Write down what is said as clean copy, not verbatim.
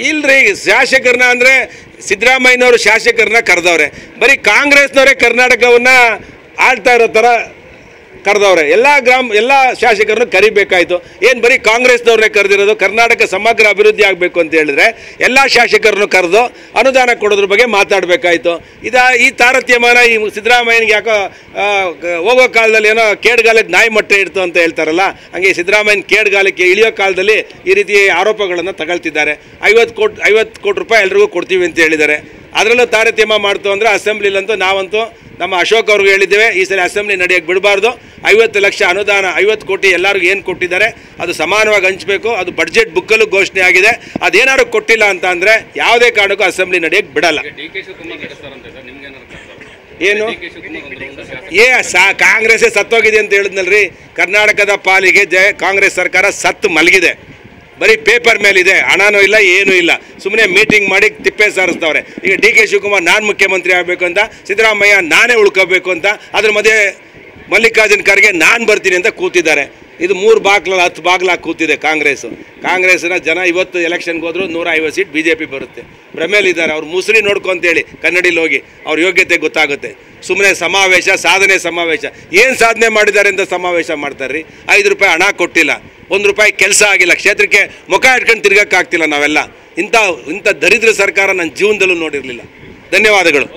ಇಲ್ರಿ, ಶಾಸಕರನ್ನ ಅಂದರೆ ಸಿದ್ದರಾಮಯ್ಯನವರು ಶಾಸಕರನ್ನ ಕರೆದವ್ರೆ. ಬರೀ ಕಾಂಗ್ರೆಸ್ನವರೇ ಕರ್ನಾಟಕವನ್ನು ಆಳ್ತಾ ಇರೋ ಥರ ಕರೆದವ್ರೆ. ಎಲ್ಲ ಶಾಸಕರನ್ನು ಕರಿಬೇಕಾಯಿತು. ಏನು ಬರೀ ಕಾಂಗ್ರೆಸ್ನವ್ರನ್ನೇ ಕರೆದಿರೋದು? ಕರ್ನಾಟಕ ಸಮಗ್ರ ಅಭಿವೃದ್ಧಿ ಆಗಬೇಕು ಅಂತ ಹೇಳಿದ್ರೆ ಎಲ್ಲ ಶಾಸಕರನ್ನು ಕರೆದು ಅನುದಾನ ಕೊಡೋದ್ರ ಬಗ್ಗೆ ಮಾತಾಡಬೇಕಾಯಿತು. ಈ ತಾರತಮ್ಯನ ಈ ಸಿದ್ದರಾಮಯ್ಯನಿಗೆ ಯಾಕೋ ಹೋಗೋ ಕಾಲದಲ್ಲಿ ಏನೋ ಕೇಡ್ಗಾಲಕ್ಕೆ ನಾಯಿ ಮೊಟ್ಟೆ ಇಡ್ತು ಅಂತ ಹೇಳ್ತಾರಲ್ಲ, ಹಂಗೆ ಸಿದ್ದರಾಮಯ್ಯನ ಕೇಡ್ಗಾಲಕ್ಕೆ ಇಳಿಯೋ ಕಾಲದಲ್ಲಿ ಈ ರೀತಿ ಆರೋಪಗಳನ್ನು ತಗೊಳ್ತಿದ್ದಾರೆ. 50 ಕೋಟಿ ರೂಪಾಯಿ ಎಲ್ರಿಗೂ ಕೊಡ್ತೀವಿ ಅಂತ ಹೇಳಿದ್ದಾರೆ. ಅದರಲ್ಲೂ ತಾರತಮ್ಯ ಮಾಡ್ತು ಅಂದರೆ ಅಸೆಂಬ್ಲಿಲಂತೂ ನಾವಂತೂ ನಮ್ಮ ಅಶೋಕ್ ಅವ್ರಿಗೆ ಹೇಳಿದ್ದೇವೆ, ಈ ಸಲ ಅಸೆಂಬ್ಲಿ ನಡೆಯೋಕ್ಕೆ ಬಿಡಬಾರ್ದು. 50 ಲಕ್ಷ ಅನುದಾನ, 50 ಕೋಟಿ ಎಲ್ಲರಿಗೂ ಏನು ಕೊಟ್ಟಿದ್ದಾರೆ ಅದು ಸಮಾನವಾಗಿ ಹಂಚಬೇಕು. ಅದು ಬಡ್ಜೆಟ್ ಬುಕ್ಕಲ್ಲೂ ಘೋಷಣೆ ಆಗಿದೆ. ಅದೇನಾದ್ರು ಕೊಟ್ಟಿಲ್ಲ ಅಂತ ಅಂದರೆ ಯಾವುದೇ ಕಾರಣಕ್ಕೂ ಅಸೆಂಬ್ಲಿ ನಡೆಯೋಕ್ಕೆ ಬಿಡಲ್ಲ. ಏನು ಕಾಂಗ್ರೆಸ್ಸೇ ಸತ್ತೋಗಿದೆ ಅಂತ ಹೇಳಿದ್ನಲ್ರಿ. ಕರ್ನಾಟಕದ ಪಾಲಿಗೆ ಕಾಂಗ್ರೆಸ್ ಸರ್ಕಾರ ಸತ್ತು ಮಲಗಿದೆ. ಬರೀ ಪೇಪರ್ ಮೇಲಿದೆ, ಹಣನೂ ಇಲ್ಲ, ಏನೂ ಇಲ್ಲ. ಸುಮ್ಮನೆ ಮೀಟಿಂಗ್ ಮಾಡಿ ತಿಪ್ಪೆ ಸಾರಿಸ್ತವ್ರೆ. ಈಗ ಡಿ ಕೆ ಶಿವಕುಮಾರ್ ನಾನು ಮುಖ್ಯಮಂತ್ರಿ ಆಗಬೇಕು ಅಂತ, ಸಿದ್ದರಾಮಯ್ಯ ನಾನೇ ಉಳ್ಕೋಬೇಕು ಅಂತ, ಅದ್ರ ಮಧ್ಯೆ ಮಲ್ಲಿಕಾರ್ಜುನ್ ಖರ್ಗೆ ನಾನು ಬರ್ತೀನಿ ಅಂತ ಕೂತಿದ್ದಾರೆ. ಇದು 3 ಬಾಗ್ಲಲ್ಲಿ 10 ಬಾಗ್ಲಾಗಿ ಕೂತಿದೆ ಕಾಂಗ್ರೆಸ್ನ ಜನ. ಇವತ್ತು ಎಲೆಕ್ಷನ್ಗೆ ಹೋದ್ರು 150 ಸೀಟ್ BJP ಬರುತ್ತೆ. ಭ್ರಮೇಲಿದ್ದಾರೆ. ಅವ್ರು ಮುಸ್ರಿ ನೋಡ್ಕೊಂತೇಳಿ ಕನ್ನಡಿಲಿ ಹೋಗಿ ಅವ್ರ ಯೋಗ್ಯತೆ ಗೊತ್ತಾಗುತ್ತೆ. ಸುಮ್ಮನೆ ಸಮಾವೇಶ, ಸಾಧನೆ ಸಮಾವೇಶ. ಏನು ಸಾಧನೆ ಮಾಡಿದ್ದಾರೆ ಅಂತ ಸಮಾವೇಶ ಮಾಡ್ತಾರ್ರಿ? 5 ರೂಪಾಯಿ ಹಣ ಕೊಟ್ಟಿಲ್ಲ, 1 ರೂಪಾಯಿ ಕೆಲಸ ಆಗಿಲ್ಲ, ಕ್ಷೇತ್ರಕ್ಕೆ ಮುಖ ಇಟ್ಕೊಂಡು ತಿರ್ಗಕ್ಕಾಗ್ತಿಲ್ಲ ನಾವೆಲ್ಲ. ಇಂಥ ದರಿದ್ರ ಸರ್ಕಾರ ನನ್ನ ಜೀವನದಲ್ಲೂ ನೋಡಿರಲಿಲ್ಲ. ಧನ್ಯವಾದಗಳು.